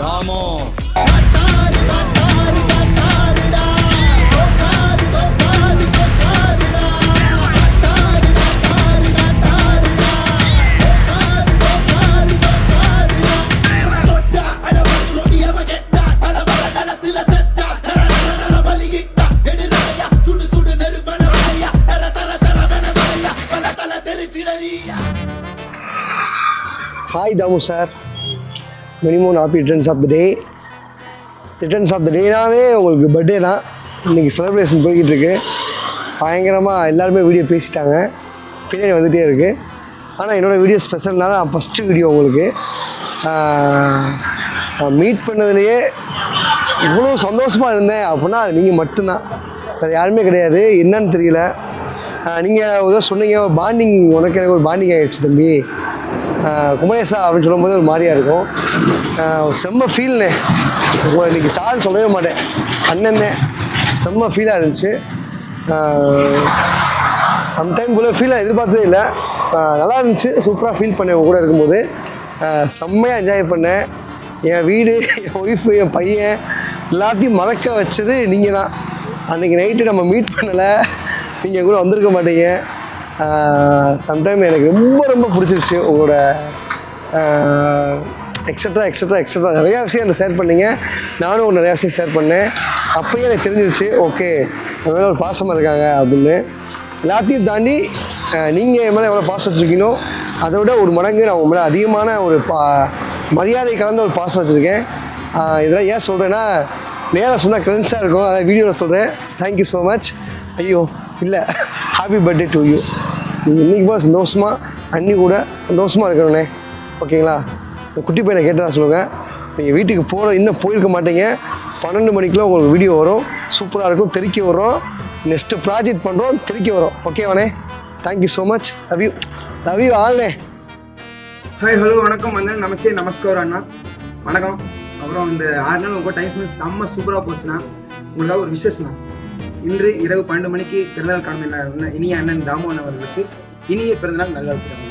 Thamo. Hi Damu sir, many more happy returns of the day. Returns of the டேனாவே உங்களுக்கு birthday தான். இன்றைக்கி celebration போய்கிட்டு இருக்கு. பயங்கரமாக எல்லாருமே வீடியோ பேசிட்டாங்க, பின்னாடி வந்துகிட்டே இருக்குது. ஆனால் என்னோடய வீடியோ ஸ்பெஷல்னால ஃபஸ்ட்டு வீடியோ உங்களுக்கு மீட் பண்ணதுலேயே இவ்வளோ சந்தோஷமாக இருந்தேன் அப்படின்னா அது நீங்கள் மட்டும்தான், வேறு யாருமே கிடையாது. என்னன்னு தெரியல, நீங்கள் ஏதோ சொன்னீங்க பாண்டிங், உனக்கு எனக்கு ஒரு பாண்டிங் ஆகிடுச்சு தம்பி குமரேசா அப்படின்னு சொல்லும்போது ஒரு மாதிரியாக இருக்கும். செம்ம ஃபீல்னே, உங்களை இன்றைக்கி சார்னு சொல்லவே மாட்டேன், அண்ணன் செம்ம ஃபீலாக இருந்துச்சு. சம்டைம் கூட ஃபீலாக எதிர்பார்த்ததே இல்லை, நல்லா இருந்துச்சு. சூப்பராக ஃபீல் பண்ணேன் உங்க கூட இருக்கும்போது. செம்மையாக என்ஜாய் பண்ணேன். என் வீடு, என் ஒய்ஃபு, என் பையன் எல்லாத்தையும் மறக்க வச்சது நீங்கள் தான். அன்றைக்கி நைட்டு நம்ம மீட் பண்ணலை, நீங்கள் கூட வந்திருக்க மாட்டீங்க. சம்டைம் எனக்கு ரொம்ப ரொம்ப பிடிச்சிருச்சு உங்களோட எக்ஸட்ரா நிறையா விஷயம் எனக்கு ஷேர் பண்ணிங்க. நானும் ஒரு நிறையா விஷயம் ஷேர் பண்ணேன். அப்போயே எனக்கு தெரிஞ்சிருச்சு, ஓகே என் மேலே ஒரு பாசமாக இருக்காங்க அப்படின்னு. எல்லாத்தையும் தாண்டி நீங்கள் என் மேலே எவ்வளோ பாசம் வச்சுருக்கீங்களோ அதை விட ஒரு மடங்கு நான் உங்கள் மேலே அதிகமான ஒரு மரியாதை கலந்த ஒரு பாசம் வச்சுருக்கேன். இதெல்லாம் ஏன் சொல்கிறேன்னா, நேராக சொன்னால் கிரென்ஸாக இருக்கும், அதை வீடியோவில் சொல்கிறேன். Thank you so much. ஐயோ இல்லை, ஹாப்பி பர்த்டே டு யூ. நீங்கள் இன்றைக்கி போல் சந்தோஷமாக அன்னி கூட சந்தோஷமாக இருக்கணுண்ணே, ஓகேங்களா? இந்த குட்டி பையனை கேட்டதாக சொல்லுங்கள். நீங்கள் வீட்டுக்கு இன்னும் போயிருக்க மாட்டீங்க. 12 மணிக்கெலாம் உங்களுக்கு வீடியோ வரும், சூப்பராக இருக்கும். தெறிக்க வரும், நெக்ஸ்ட்டு ப்ராஜெக்ட் பண்ணுறோம், தெறிக்க வரும். ஓகேவாண்ணே? Thank you so much. Love you ஆல்ண்ணே. ஹாய், ஹலோ, வணக்கம் அண்ணா, நமஸ்தே, நமஸ்காரம் அண்ணா, வணக்கம். அப்புறம் இந்த 6 நாள் உங்கள் டைம் ஸ்பெண்ட் செம்ம சூப்பராக போச்சுண்ணா. உங்களுக்காக ஒரு விஷயம்ண்ணா. இன்று இரவு 12 மணிக்கு பிறந்தநாள் காணும் இனிய அண்ணன் தாமு அண்ணன் அவர்களுக்கு இனிய பிறந்தநாள் நல்லா இருக்கிறாங்க.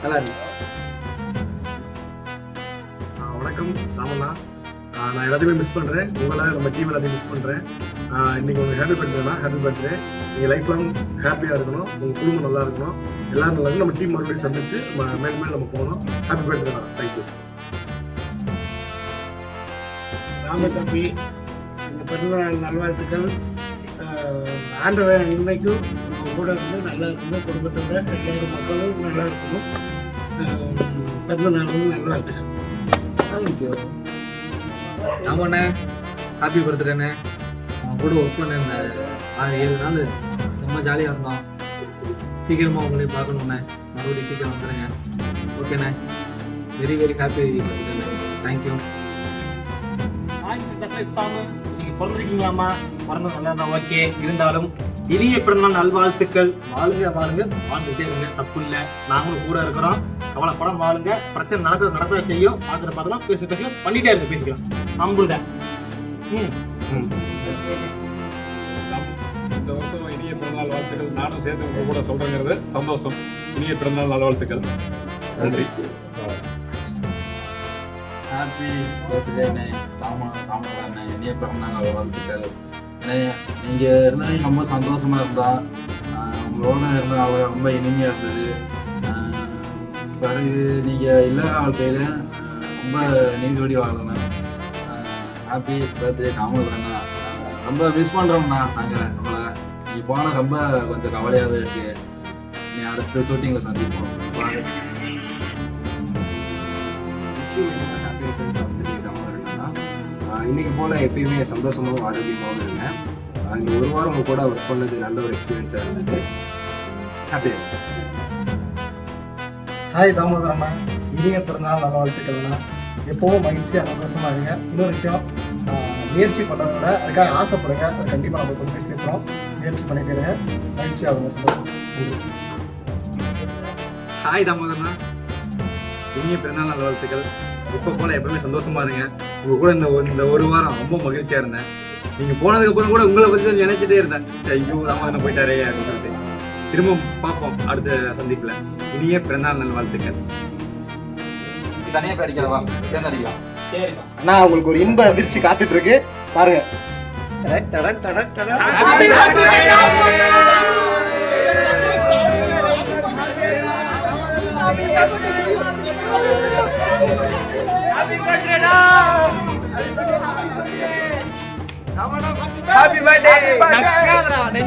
நல்லா இருக்கு. வணக்கம் தாமண்ணா. நான் எல்லாத்தையுமே மிஸ் பண்ணுறேன், உங்களை நம்ம டீம் எல்லாத்தையும் மிஸ் பண்ணுறேன். இன்றைக்கி உங்களுக்கு ஹாப்பி பர்த்டேண்ணா, ஹாப்பி பர்த்டே. நீங்கள் லைஃப் லாங் ஹாப்பியாக இருக்கணும், உங்கள் குடும்பம் நல்லா இருக்கணும், எல்லோரும் நல்லா இருக்கும். நம்ம டீம் மறுபடியும் சந்திச்சு மேல் மேல் நம்ம போகணும். ஹாப்பி பர்த்டேண்ணா. தேங்க்யூ. ராம தம்பி, இந்த பிறந்தநாள் நல்வாழ்த்துக்கள். ஆண்டவன் இன்னைக்கும் உங்கள் கூட இருந்து நல்லா இருக்கணும், குடும்பத்தோட எல்லாரும் மக்களும் நல்லா இருக்கணும். பிறந்தநாள் நல்வாழ்த்துக்கள். தேங்க்யூ. ஆமாண்ணே, ஹாப்பி பர்த்டேண்ணே. அவங்க கூட ஒர்க் பண்ண இந்த 6-7 நாள் ரொம்ப ஜாலியாக இருந்தோம். சீக்கிரமாக உங்களையும் பார்க்கணுண்ணே, மறுபடியும் சீக்கிரம் வந்துடுங்க. ஓகேண்ணே, வெரி வெரி ஹாப்பி பர்த்டேண்ணே. தேங்க்யூ. நீங்கள் பிறந்திருக்கீங்களாம்மா? பிறந்த நல்லா தான், ஓகே. இருந்தாலும் இனிய பிறந்தநாள் நல்வாழ்த்துக்கள். வாழுங்க வாழுங்க, வாழ்ந்துட்டே இருங்க, தப்பு இல்லை. நாங்களும் கூட இருக்கிறோம், கவலைப்படம் வாழுங்க. பிரச்சனை நடக்க செய்யும், பார்க்குற பார்த்தலாம், பேசலாம், பண்ணிட்டே இருக்கு, பேசிக்கலாம். நம்புதான். இந்த வருஷம் இனிய பிறந்தநாள் வாழ்த்துக்கள். நானும் சேர்த்து உங்க கூட சொல்றேங்கிறது சந்தோஷம். இனிய பிறந்தநாள் நல்வாழ்த்துக்கள். நன்றி. ஹாப்பி பர்த்டேண்ணே தாமண்ணே, இனிய பிறந்தநாள் வாழ்த்துக்கள். நீங்கள் இருந்தாலும் ரொம்ப சந்தோஷமாக இருந்தால், உங்களோட இருந்தால் ரொம்ப இனிமையாக இருந்தது. பிறகு நீங்கள் இல்லாத வாழ்க்கையில் ரொம்ப நீண்டோடி வாழணும். ஹாப்பி பர்த்டே தாமண்ணா. ரொம்ப மிஸ் பண்ணுறோம்ண்ணா நாங்கள் உங்களை. நீ போனால் ரொம்ப கொஞ்சம் கவலையாக தான் இருக்குது. நீ அடுத்த ஷூட்டிங்கில் சந்திப்போம். இன்றைக்கி போல் எப்பயுமே சந்தோஷமாகவும் ஆரோக்கியமாகவும் இருங்க. இந்த ஒரு வாரம் உங்கள் கூட ஒர்க் பண்ணது நல்ல ஒரு எக்ஸ்பீரியன்ஸாக இருந்தது. ஹாப்பியாக இருக்கு. ஹாய் தாமோதரண்ணா, இனிய பிறந்தநாள் நல்ல வாழ்த்துக்கள்ண்ணா. எப்போவும் மகிழ்ச்சியாக சந்தோஷமாக இருங்க. இன்னொரு விஷயம், முயற்சி பண்ணுறத விட அதுக்காக ஆசைப்படுங்க. அது கண்டிப்பாக நம்ம கொண்டு போய் சேர்த்துறோம். முயற்சி பண்ணிட்டு இருங்க, மகிழ்ச்சியாக இருங்க, சந்தோஷம். ஹாய் தாமோதரண்ணா, இனிய பிறந்தநாள் நல்வாழ்த்துக்கள். இப்போ போல எப்பவுமே சந்தோஷமா இருங்க. உங்க கூட இந்த ஒரு வாரம் ரொம்ப மகிழ்ச்சியா இருந்தேன். நீங்க போனதுக்கு அப்புறம் கூட உங்களை பத்தி தான் நினைச்சிட்டே இருந்தேன். ஐயோ ராமதான போயிட்டாரே அப்படின்னு சொல்லிட்டு. திரும்ப பார்ப்போம் அடுத்த சந்திப்புல. இனிய பிறந்தநாள் நல்வாழ்த்துக்கள். தனியாக படிக்காதவா, சேர்ந்து அடிக்கலாம். அண்ணா உங்களுக்கு ஒரு இன்ப அதிர்ச்சி காத்துட்டு இருக்கு பாருங்க. Happy birthday!